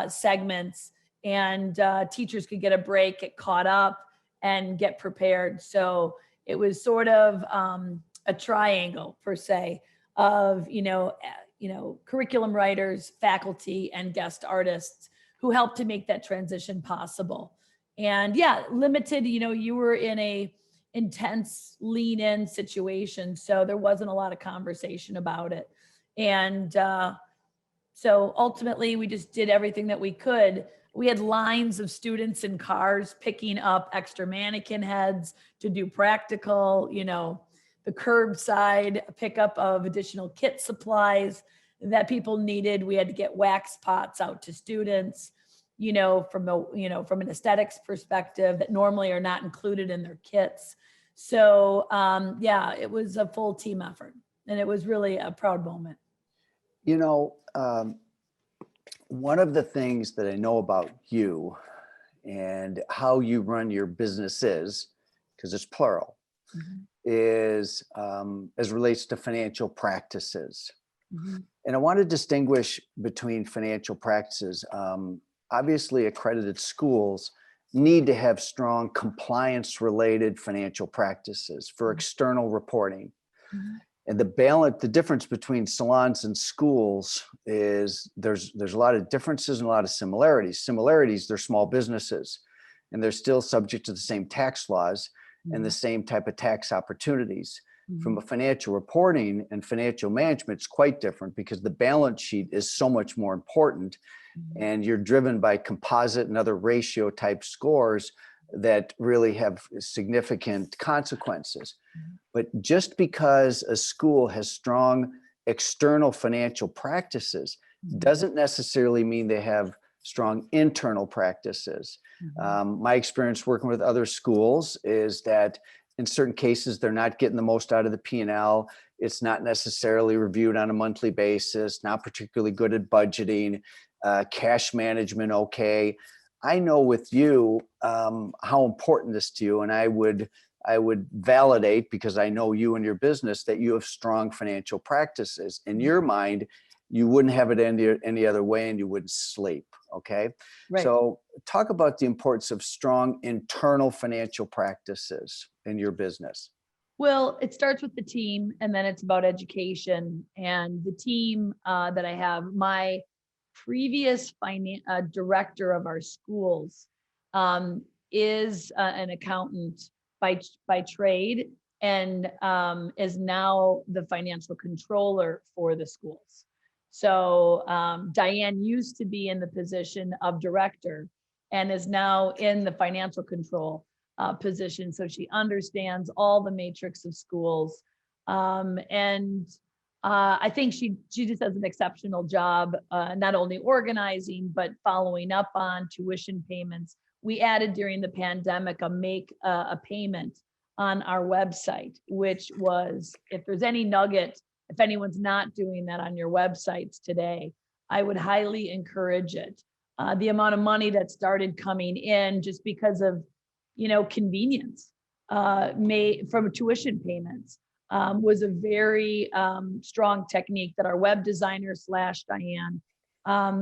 segments, and teachers could get a break, get caught up, and get prepared. So it was sort of a triangle per se of, curriculum writers, faculty, and guest artists who helped to make that transition possible. And yeah, limited, you were in a intense lean in situation. So there wasn't a lot of conversation about it. And so ultimately we just did everything that we could. We had lines of students in cars picking up extra mannequin heads to do practical, the curbside pickup of additional kit supplies that people needed. We had to get wax pots out to students, from an aesthetics perspective that normally are not included in their kits. So it was a full team effort, and it was really a proud moment. One of the things that I know about you and how you run your businesses, because it's plural, is as relates to financial practices. And I want to distinguish between financial practices. Obviously, accredited schools need to have strong compliance-related financial practices for external reporting. And the difference between salons and schools is there's a lot of differences and a lot of similarities. Similarities, they're small businesses, and they're still subject to the same tax laws and the same type of tax opportunities. From a financial reporting and financial management, it's quite different because the balance sheet is so much more important, and you're driven by composite and other ratio type scores that really have significant consequences. But just because a school has strong external financial practices doesn't necessarily mean they have strong internal practices. My experience working with other schools is that in certain cases, they're not getting the most out of the P&L. It's not necessarily reviewed on a monthly basis, not particularly good at budgeting, cash management, okay. I know with you how important this to you, and I would validate, because I know you and your business, that you have strong financial practices. In your mind, you wouldn't have it any other way, and you wouldn't sleep, okay? Right. So talk about the importance of strong internal financial practices in your business. Well, it starts with the team, and then it's about education. And the team that I have, my previous director of our schools is an accountant by trade, and is now the financial controller for the schools. So Diane used to be in the position of director and is now in the financial control position. So she understands all the matrix of schools. I think she just does an exceptional job, not only organizing, but following up on tuition payments. We added during the pandemic a payment on our website, which was, if there's any nugget, if anyone's not doing that on your websites today, I would highly encourage it. The amount of money that started coming in just because of, convenience from tuition payments was a very strong technique that our web designer / Diane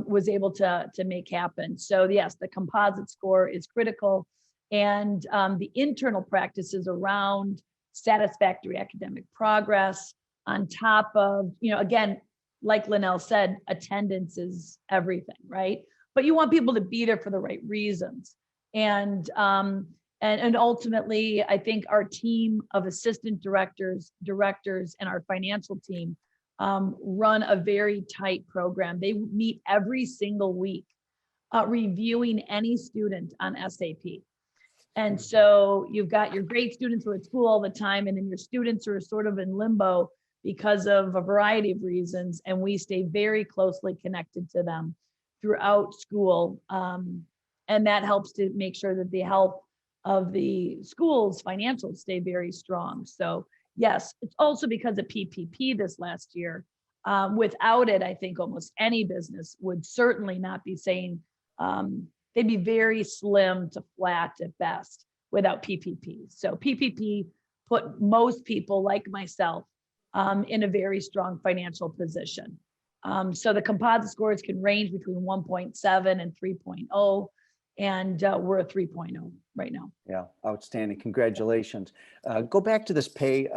was able to make happen. So yes, the composite score is critical, and the internal practices around satisfactory academic progress, on top of, again, like Lynelle said, attendance is everything, right? But you want people to be there for the right reasons. And ultimately, I think our team of assistant directors, and our financial team run a very tight program. They meet every single week, reviewing any student on SAP. And so you've got your great students who are at school all the time, and then your students are sort of in limbo because of a variety of reasons. And we stay very closely connected to them throughout school. And that helps to make sure that the health of the school's financials stay very strong. So yes, it's also because of PPP this last year. Without it, I think almost any business would certainly not be saying, they'd be very slim to flat at best without PPP. So PPP put most people like myself in a very strong financial position. So the composite scores can range between 1.7 and 3.0, and we're a 3.0 right now. Yeah, outstanding. Congratulations. Go back to this pay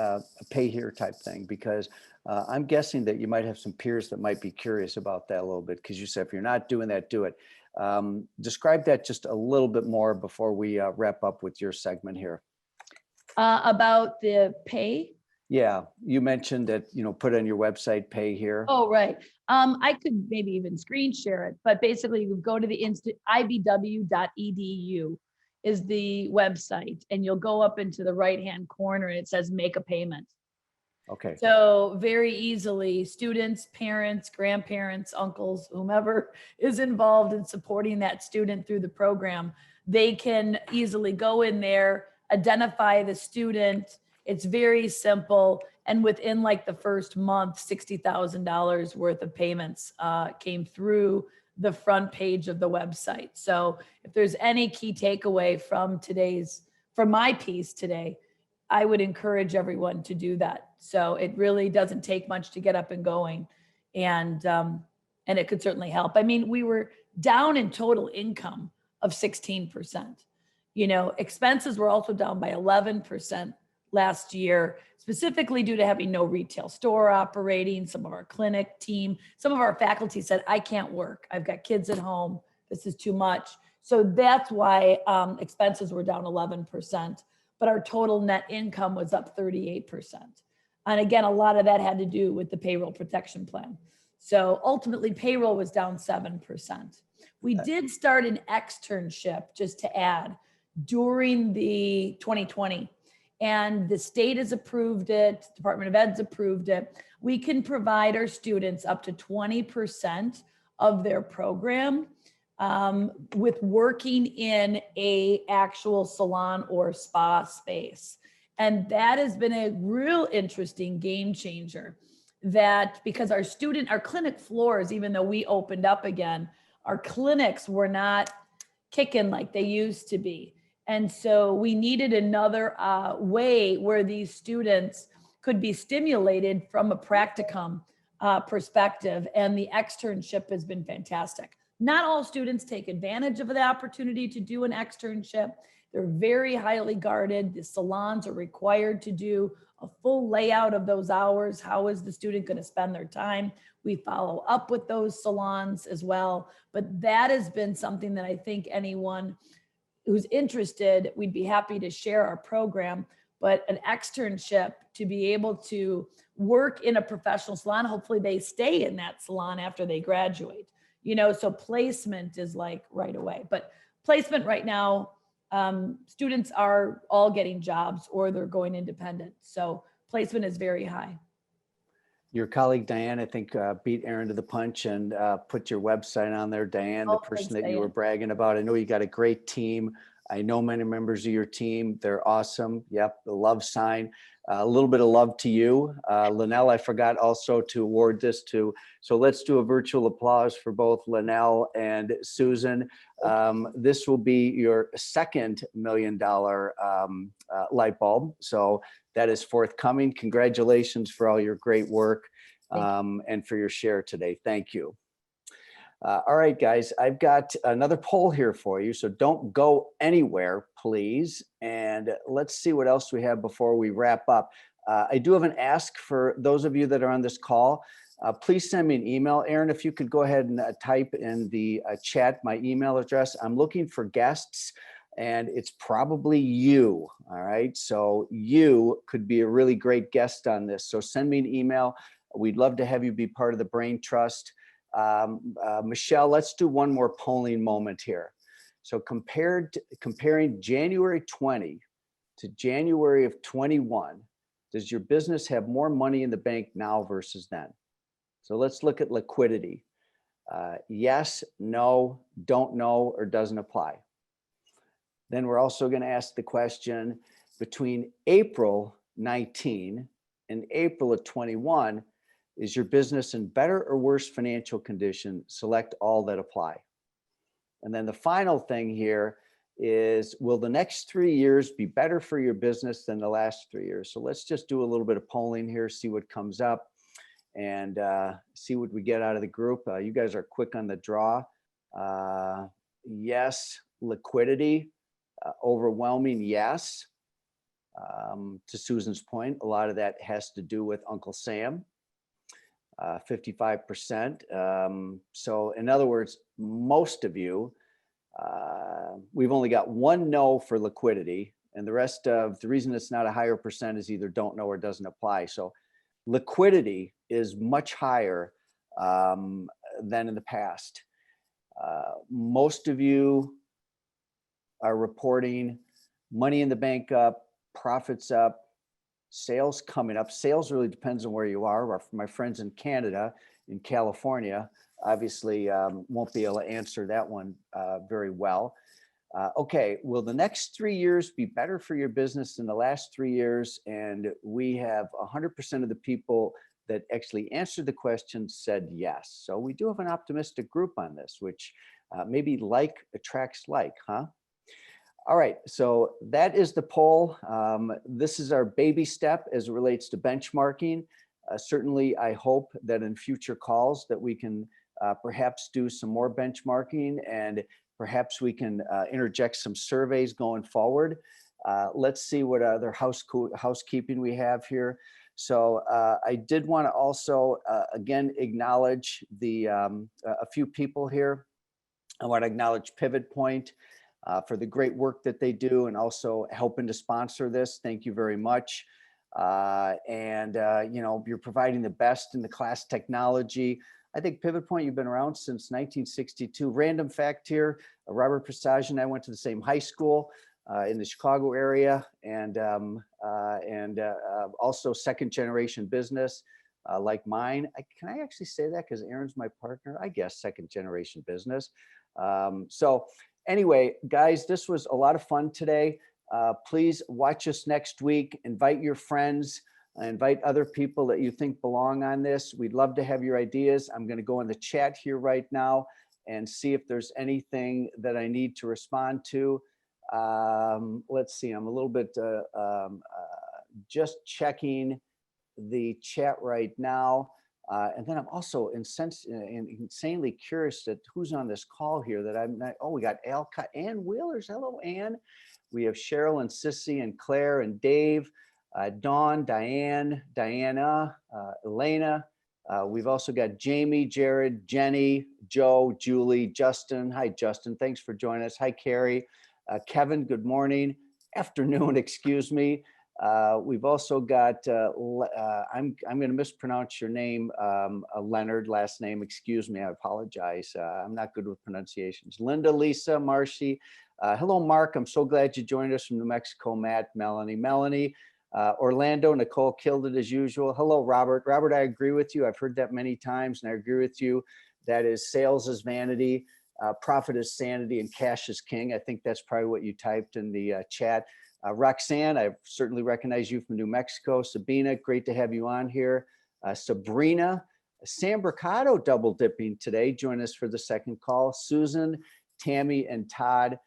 here type thing, because I'm guessing that you might have some peers that might be curious about that a little bit, because you said if you're not doing that, do it. Describe that just a little bit more before we wrap up with your segment here. About the pay? Yeah, you mentioned that, put on your website, pay here. Oh, right. I could maybe even screen share it, but basically you go to the ibw.edu is the website, and you'll go up into the right-hand corner and it says make a payment. Okay. So very easily, students, parents, grandparents, uncles, whomever is involved in supporting that student through the program, they can easily go in there, identify the student. It's very simple. And within like the first month, $60,000 worth of payments came through the front page of the website. So if there's any key takeaway from my piece today, I would encourage everyone to do that. So it really doesn't take much to get up and going, and it could certainly help. I mean, we were down in total income of 16%. Expenses were also down by 11% last year, specifically due to having no retail store operating. Some of our clinic team, some of our faculty said, I can't work. I've got kids at home. This is too much. So that's why expenses were down 11. But our total net income was up 38%. And again, a lot of that had to do with the payroll protection plan. So ultimately payroll was down 7%. We did start an externship, just to add, during the 2020, and the state has approved it, Department of Ed's approved it. We can provide our students up to 20% of their program with working in a actual salon or spa space. And that has been a real interesting game changer, that because our clinic floors, even though we opened up again, our clinics were not kicking like they used to be. And so we needed another way where these students could be stimulated from a practicum perspective. And the externship has been fantastic. Not all students take advantage of the opportunity to do an externship. They're very highly guarded. The salons are required to do a full layout of those hours. How is the student going to spend their time? We follow up with those salons as well. But that has been something that I think anyone who's interested, we'd be happy to share our program. But an externship, to be able to work in a professional salon, hopefully they stay in that salon after they graduate. So placement is like right away. But placement right now, students are all getting jobs or they're going independent. So placement is very high. Your colleague, Diane, I think beat Aaron to the punch and put your website on there. Diane, the person that you were bragging about. I know you got a great team. I know many members of your team. They're awesome. Yep, the love sign. A little bit of love to you. Lynelle, I forgot also to award this to. So let's do a virtual applause for both Lynelle and Susan. This will be your second $1 million light bulb. So that is forthcoming. Congratulations for all your great work and for your share today. Thank you. All right, guys, I've got another poll here for you. So don't go anywhere, please. And let's see what else we have before we wrap up. I do have an ask for those of you that are on this call. Please send me an email. Aaron, if you could go ahead and type in the chat my email address. I'm looking for guests, and it's probably you. All right, so you could be a really great guest on this. So send me an email. We'd love to have you be part of the Brain Trust. Michelle, let's do one more polling moment here. So comparing January 20 to January of 21, does your business have more money in the bank now versus then? So let's look at liquidity. Yes, no, don't know, or doesn't apply. Then we're also going to ask the question, between April 19 and April of 21, is your business in better or worse financial condition? Select all that apply. And then the final thing here is, will the next 3 years be better for your business than the last 3 years? So let's just do a little bit of polling here, see what comes up, and see what we get out of the group. You guys are quick on the draw. Yes, liquidity, overwhelming yes. To Susan's point, a lot of that has to do with Uncle Sam, 55%. So in other words, most of you, we've only got one no for liquidity, and the rest of the reason it's not a higher percent is either don't know or doesn't apply. So liquidity is much higher than in the past. Most of you are reporting money in the bank up, profits up, sales coming up. Sales really depends on where you are. My friends in Canada, in California, obviously won't be able to answer that one very well. Okay, will the next 3 years be better for your business than the last 3 years? And we have 100% of the people that actually answered the question said yes. So we do have an optimistic group on this, which maybe like attracts like, huh? All right, so that is the poll. This is our baby step as it relates to benchmarking. Certainly, I hope that in future calls that we can perhaps do some more benchmarking, and perhaps we can interject some surveys going forward. Let's see what other housekeeping we have here. So I did want to also, again, acknowledge a few people here. I want to acknowledge Pivot Point for the great work that they do and also helping to sponsor this. Thank you very much. You know, you're providing the best in the class technology. I think Pivot Point, you've been around since 1962. Random fact here, Robert Presage and I went to the same high school in the Chicago area, and also second generation business like mine. Can I actually say that because Aaron's my partner? I guess second generation business. So anyway, guys, this was a lot of fun today. Please watch us next week. Invite your friends. Invite other people that you think belong on this. We'd love to have your ideas. I'm going to go in the chat here right now and see if there's anything that I need to respond to. Let's see, I'm a little bit just checking the chat right now. And then I'm also insanely curious that who's on this call here that I'm not. Oh, we got Alcott, Ann Wheelers. Hello, Ann. We have Cheryl and Sissy and Claire and Dave, Dawn, Diane, Diana, Elena. We've also got Jamie, Jared, Jenny, Joe, Julie, Justin. Hi, Justin. Thanks for joining us. Hi, Carrie. Kevin, good morning. Afternoon, excuse me. We've also got, I'm going to mispronounce your name, Leonard, last name, excuse me, I apologize. I'm not good with pronunciations. Linda, Lisa, Marcy. Hello, Mark. I'm so glad you joined us from New Mexico. Matt, Melanie. Orlando, Nicole killed it as usual. Hello, Robert. Robert, I agree with you. I've heard that many times, and I agree with you. That is, sales is vanity, profit is sanity, and cash is king. I think that's probably what you typed in the chat. Roxanne, I certainly recognize you from New Mexico. Sabina, great to have you on here. Sabrina, Sam Bricado double dipping today. Join us for the second call. Susan, Tammy, and Todd.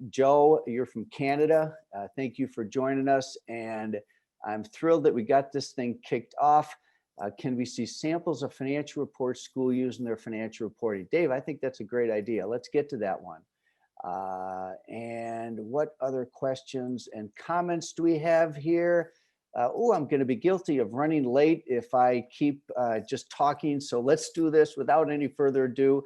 Joe, you're from Canada. Thank you for joining us. And I'm thrilled that we got this thing kicked off. Can we see samples of financial reports school using their financial reporting? Dave, I think that's a great idea. Let's get to that one. And what other questions and comments do we have here? Oh, I'm going to be guilty of running late if I keep just talking. So let's do this without any further ado.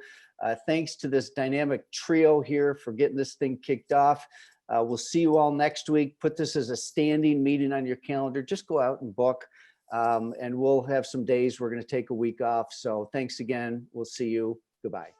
Thanks to this dynamic trio here for getting this thing kicked off. We'll see you all next week. Put this as a standing meeting on your calendar. Just go out and book. And we'll have some days we're going to take a week off. So thanks again. We'll see you. Goodbye.